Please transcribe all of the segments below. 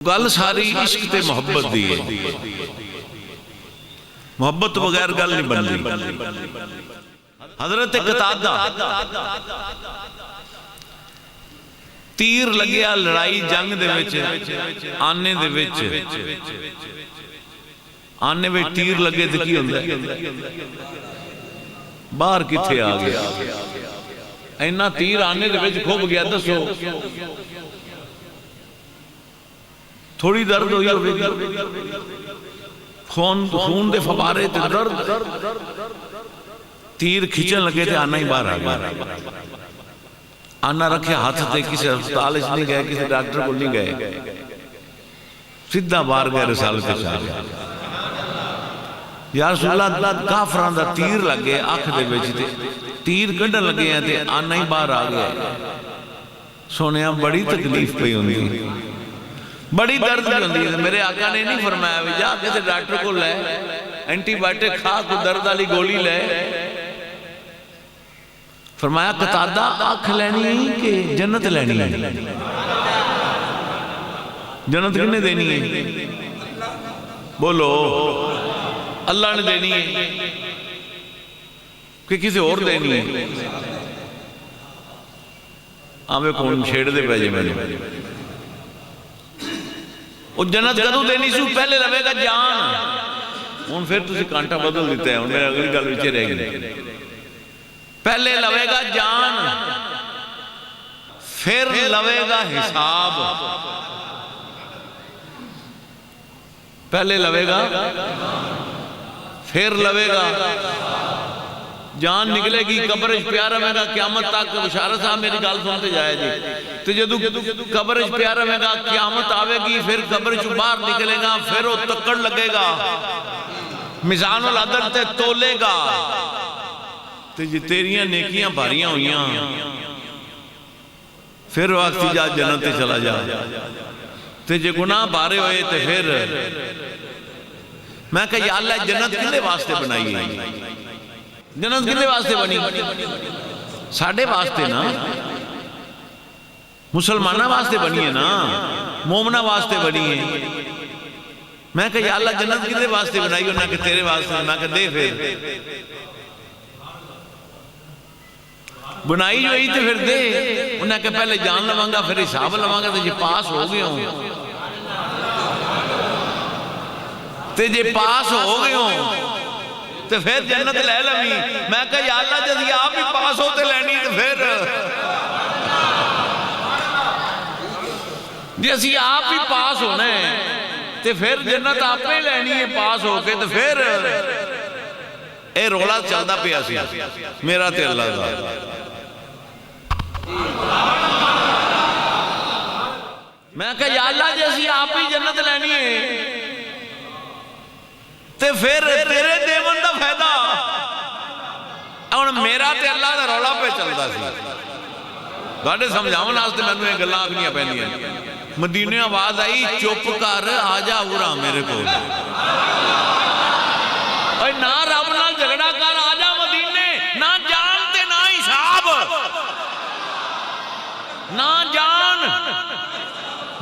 गल सारी इश्क ते मुहब्बत दी है। मुहब्बत तो बगैर गल नहीं बनती। हजरत कतादा तीर लग्या लड़ाई जंग दे विच, आने दे विच, आने में तीर लगे तो की होंदा है? बाहर किथे आ गया? इन्ना तीर आने दे विच खुब गया। दसो थोड़ी दर्द हुई होगी, खून दे फवारे ते दर्द, तीर खिंचन लगे थे आना ही बाहर आ गया। आना रखे हाथ से, किसी अस्पताल नहीं गए, किसी डॉक्टर को नहीं गए, सीधा बाहर गए रिसालत के साथ। यार रसूलुल्लाह काफरां दा तीर लग गया अख दे विच ते तीर कढन लगे हैं ते आना ही बाहर आ गया। सोनिया बड़ी तकलीफ पई होंदी, बड़ी दर्द भी होंदी है। मेरे आका ने नहीं फरमाया भी जा किसी डॉक्टर को ले एंटीबायोटिक खा, कोई दर्द वाली गोली ले। फरमाया कतादा अख लैनी कि जन्नत लैनी है? जन्नत किन्ने देनी है? बोलो अल्लाह ने देनी है कि किसी और देनी है? आवे कौन छेड़ते पे जे मैंने। वो जन्नत कदों देनी सी? पहले लवेगा जान। हुण फिर तुसीं कांटा बदल दिता है। हुण मेरी अगली गल विच रह गई। पहले लवेगा जान, फिर लवेगा हिसाब। पहले लवेगा फिर लवेगा जान। निकलेगी कब्र प्यार रहेगा क्यामत तक। बशारत साहब मेरी गल सुनते जाए जी। तो जदों कब्र प्यार रहेगा क्यामत आवेगी, फिर कब्र चो बाहर निकलेगा, फिर वो तक्कड़ लगेगा, मिजानुल अदल ते तोलेगा। तो जे तेरियां नेकियां भारियां हुईयां, फिर वक्त जा जन्नत ते चला जा। ते जे गुनाह भारे होए तो फिर मैं कहा या अल्लाह जन्नत किहदे वास्ते बनाई है? जन्नत किहदे वास्ते बनी? साडे वास्ते ना, मुसलमाना वास्ते बनी है ना, मोमना वास्ते बनी है। मैं कहा या अल्लाह जन्नत किहदे वास्ते बनाई? उन्हें कि तेरे वास्ते। मैं कहा दे फिर बनाई जो ही तो फिर दे। उन्हें कहा पहले जान लवांगा फिर हिसाब लवांगा। तो जे पास हो गए हो ते जे पास हो गए हो तो फिर जन्नत ले लवी। मैं कहा या अल्लाह जदी आप ही पास हो तो लैनी तो फिर जे असी आप ही पास होना है तो फिर जन्नत आपे लैनी है पास होके। तो फिर ये रोला चलता पिया सी मेरा ते अल्लाह दा। मैं कहा या अल्लाह जे असी आप ही जन्नत लैनी है ते फिर तेरे देवन दा फायदा। हुण मेरा ते अल्लाह दा रौला पे चलदा सी। तुहाडे समझावन वास्ते मैनूं ये गल्लां आखणियां पैंदियां। मदीने आवाज आई चुप कर आ जा उरा मेरे कोल। ओए ना रब नाल झगड़ा कर, आ जा मदीने। ना जान ते ना हिसाब, ना जान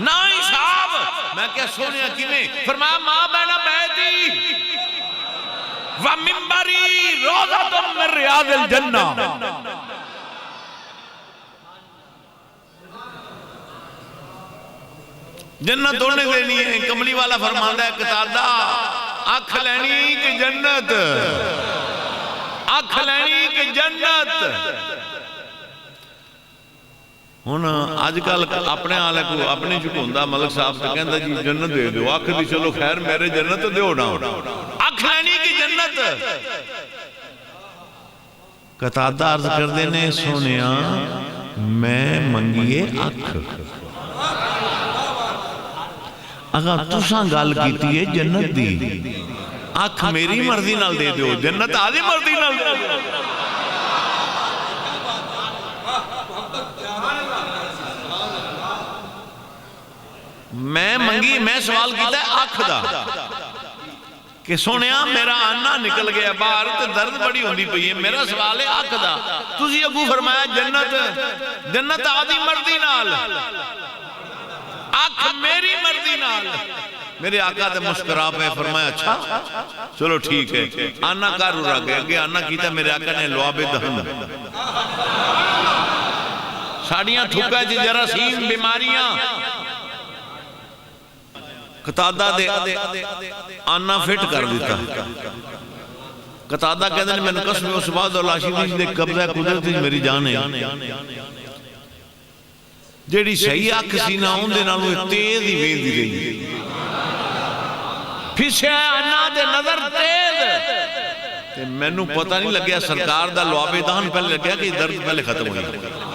ना हिसाब। मैं क्या सोनिया किवें? फरमाया मां बैना बैठी व मिंबरी रोज़तुम मिन रियादिल जन्नह। जन्नत उन्हें देनी है। कमली वाला फरमांदा है कतादा अख लैनी कि जन्नत, अख लैनी कि जन्नत। हुण अजकल अपने आले को अपने झुकाउंदा मलक साहब से कहंदा जी जन्नत दे दो। अख दी चलो खैर मेरे जन्नत दो ना। अख लैनी कि जन्नत? कतादा अर्ज करदे ने सोनिया मैं मंगीए अख। अगर तुसां गल कीती है जन्नत दी, अख मेरी मर्जी नाल दे दो, जन्नत आदी मर्जी नाल दे दो। मैं मंगी, मैं सवाल किया अख दा कि सोनिया मेरा आना निकल गया बाहर तो दर्द बड़ी होंदी पई है। मेरा सवाल है अख दा। तुसी अगू फरमाया जन्नत, जन्नत आदी मर्जी नाल। अख मेरी मर्जी नाल। मेरे आका ते मुस्कुरा पे फरमाया अच्छा चलो ठीक है। आना घर उड़ा गया अगे आना कीता मेरे आका ने लुआबे दहन साड़ियां थुक्का च जरासीम बीमारियां कतादा दे आना फिट कर दिता। कतादा कहते हैं मैंने कसम उस बाद लाशी दे कब्जा कुदरत मेरी जान है जेड़ी सही अख सी ना उहदे नालों तेज ही वेंदी रही फिसया अन्ना दे नजर तेज ते मैनू पता नहीं लग्या सरकार दा लुआबे दहन पहले लग्या कि दर्द पहले खत्म हो गया।